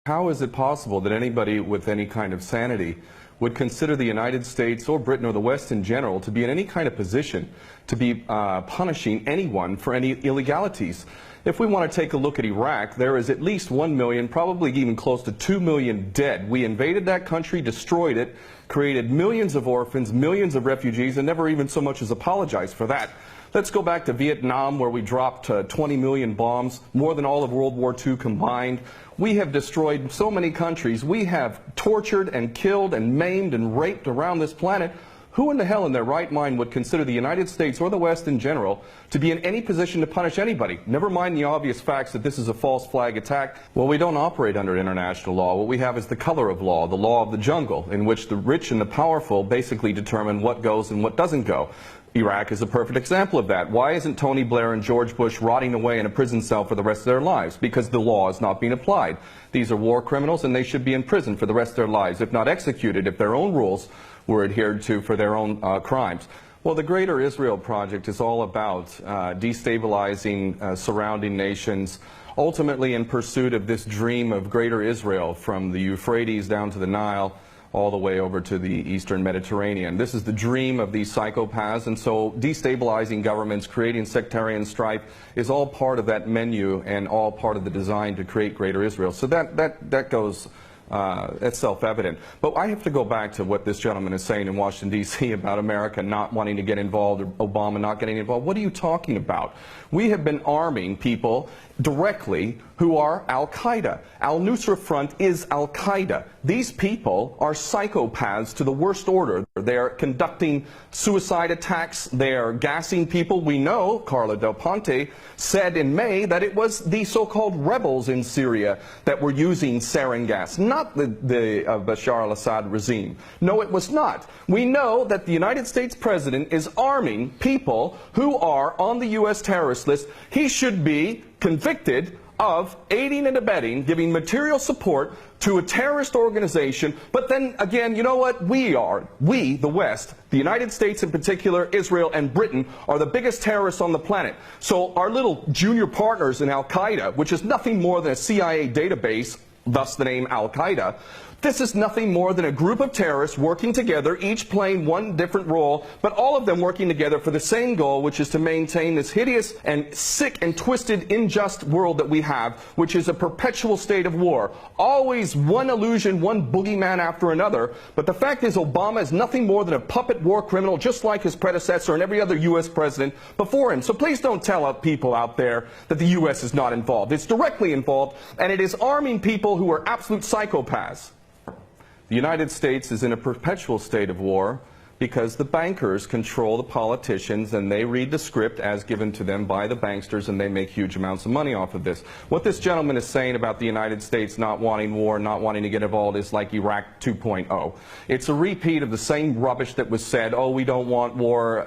How is it possible that anybody with any kind of sanity would consider the United States or Britain or the West in general to be in any kind of position to be punishing anyone for any illegalities? If we want to take a look at Iraq, there is at least 1 million, probably even close to 2 million dead. We invaded that country, destroyed it, created millions of orphans, millions of refugees, and never even so much as apologized for that. Let's go back to Vietnam, where we dropped 20 million bombs, more than all of World War II combined. We have destroyed so many countries. We have tortured and killed and maimed and raped around this planet. Who in the hell in their right mind would consider the United States or the West in general to be in any position to punish anybody? Never mind the obvious facts that this is a false flag attack. Well, we don't operate under international law. What we have is the color of law, the law of the jungle, in which the rich and the powerful basically determine what goes and what doesn't go. Iraq is a perfect example of that. Why isn't Tony Blair and George Bush rotting away in a prison cell for the rest of their lives? Because the law is not being applied. These are war criminals, and they should be in prison for the rest of their lives, if not executed, if their own rules were adhered to for their own crimes. Well, the Greater Israel Project is all about destabilizing surrounding nations, ultimately in pursuit of this dream of Greater Israel from the Euphrates down to the Nile, all the way over to the Eastern Mediterranean. This is the dream of these psychopaths, and so destabilizing governments, creating sectarian strife is all part of that menu and all part of the design to create Greater Israel. So that goes, that's self-evident. But I have to go back to what this gentleman is saying in Washington, D.C. about America not wanting to get involved, or Obama not getting involved. What are you talking about? We have been arming people directly who are Al-Qaeda. Al-Nusra Front is Al-Qaeda. These people are psychopaths to the worst order. They are conducting suicide attacks. They are gassing people. We know, Carla Del Ponte said in May, that it was the so-called rebels in Syria that were using sarin gas, not the Bashar al-Assad regime. No, it was not. We know that the United States President is arming people who are on the U.S. terrorist list. He should be convicted of aiding and abetting, giving material support to a terrorist organization. But then again, you know what? We, the West, the United States in particular, Israel and Britain, are the biggest terrorists on the planet. So our little junior partners in Al-Qaeda, which is nothing more than a CIA database, thus the name Al-Qaeda, this is nothing more than a group of terrorists working together, each playing one different role, but all of them working together for the same goal, which is to maintain this hideous and sick and twisted, unjust world that we have, which is a perpetual state of war. Always one illusion, one boogeyman after another. But the fact is, Obama is nothing more than a puppet war criminal, just like his predecessor and every other U.S. president before him. So please don't tell people out there that the U.S. is not involved. It's directly involved, and it is arming people who are absolute psychopaths. The United States is in a perpetual state of war because the bankers control the politicians, and they read the script as given to them by the banksters, and they make huge amounts of money off of this. What this gentleman is saying about the United States not wanting war, not wanting to get involved, is like Iraq 2.0. It's a repeat of the same rubbish that was said, oh, we don't want war,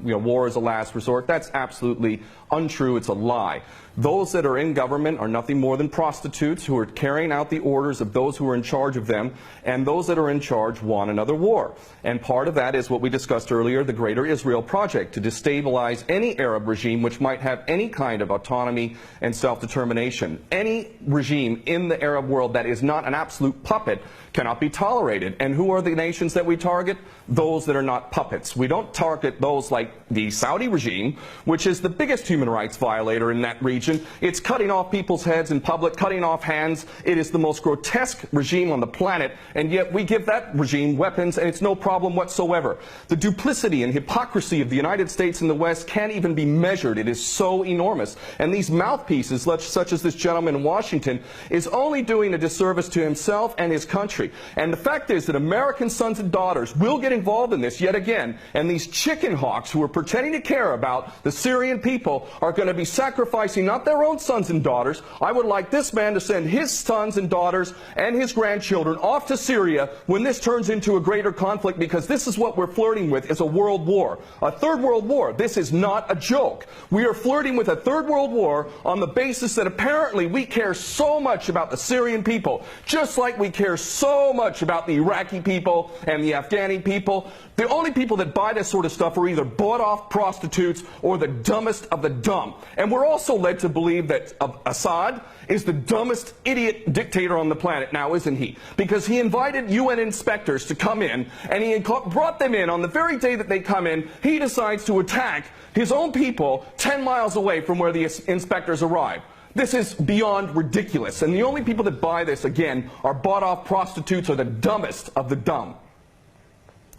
war is a last resort. That's absolutely untrue. It's a lie. Those that are in government are nothing more than prostitutes who are carrying out the orders of those who are in charge of them, and those that are in charge want another war. And part of that is what we discussed earlier, the Greater Israel Project, to destabilize any Arab regime which might have any kind of autonomy and self-determination. Any regime in the Arab world that is not an absolute puppet cannot be tolerated. And who are the nations that we target? Those that are not puppets. We don't target those like the Saudi regime, which is the biggest human rights violator in that region. It's cutting off people's heads in public, cutting off hands. It is the most grotesque regime on the planet, and yet we give that regime weapons, and it's no problem whatsoever. The duplicity and hypocrisy of the United States and the West can't even be measured. It is so enormous. And these mouthpieces, such as this gentleman in Washington, is only doing a disservice to himself and his country. And the fact is that American sons and daughters will get involved in this yet again, and these chicken hawks who are pretending to care about the Syrian people are going to be sacrificing not their own sons and daughters. I would like this man to send his sons and daughters and his grandchildren off to Syria when this turns into a greater conflict, because this is what we're flirting with, is a world war. A third world war. This is not a joke. We are flirting with a third world war on the basis that apparently we care so much about the Syrian people, just like we care so much about the Iraqi people and the Afghani people. The only people that buy this sort of stuff are either bought-off prostitutes or the dumbest of the dumb. And we're also led to believe that Assad is the dumbest idiot dictator on the planet now, isn't he? Because he invited UN inspectors to come in, and he brought them in on the very day that they come in. He decides to attack his own people 10 miles away from where the inspectors arrive. This is beyond ridiculous. And the only people that buy this, again, are bought-off prostitutes or the dumbest of the dumb.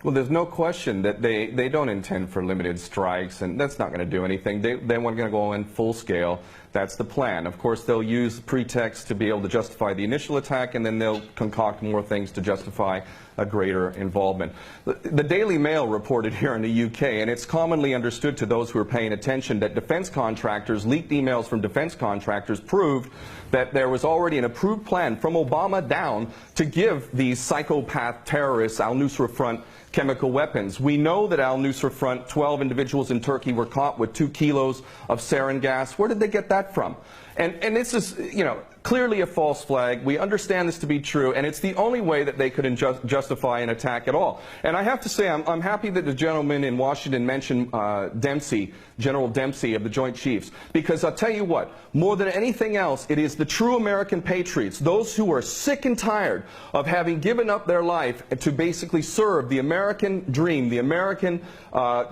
Well, there's no question that they don't intend for limited strikes, and that's not going to do anything. They weren't going to go in full scale. That's the plan. Of course, they'll use pretext to be able to justify the initial attack, and then they'll concoct more things to justify a greater involvement. The Daily Mail reported here in the UK, and it's commonly understood to those who are paying attention, that defense contractors, leaked emails from defense contractors proved that there was already an approved plan from Obama down to give these psychopath terrorists, al-Nusra Front, chemical weapons. We know that al-Nusra Front, 12 individuals in Turkey were caught with 2 kilos of sarin gas. Where did they get that from? And this is, you know, clearly a false flag. We understand this to be true, and it's the only way that they could justify an attack at all. And I have to say, I'm happy that the gentleman in Washington mentioned Dempsey, General Dempsey of the Joint Chiefs, because I'll tell you what, more than anything else, it is the true American patriots, those who are sick and tired of having given up their life to basically serve the American dream, the American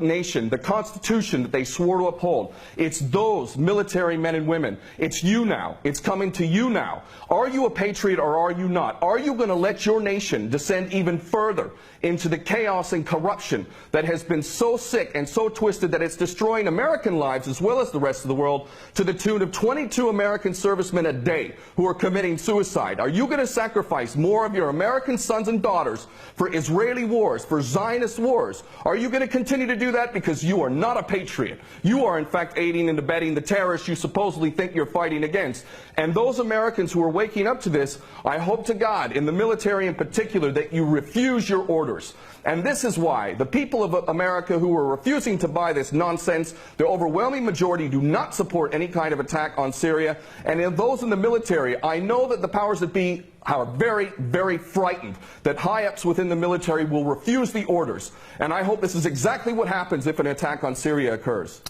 nation, the Constitution that they swore to uphold. It's those military men and women. It's you now. It's coming to you now. Are you a patriot or are you not? Are you going to let your nation descend even further into the chaos and corruption that has been so sick and so twisted that it's destroying American lives as well as the rest of the world, to the tune of 22 American servicemen a day who are committing suicide? Are you going to sacrifice more of your American sons and daughters for Israeli wars, for Zionist wars? Are you going to continue to do that because you are not a patriot? You are in fact aiding and abetting the terrorists you supposedly think you're fighting against. And those Americans who are waking up to this, I hope to God, in the military in particular, that you refuse your orders. And this is why the people of America who are refusing to buy this nonsense, the overwhelming majority do not support any kind of attack on Syria. And in those in the military, I know that the powers that be are very, very frightened that high-ups within the military will refuse the orders. And I hope this is exactly what happens if an attack on Syria occurs.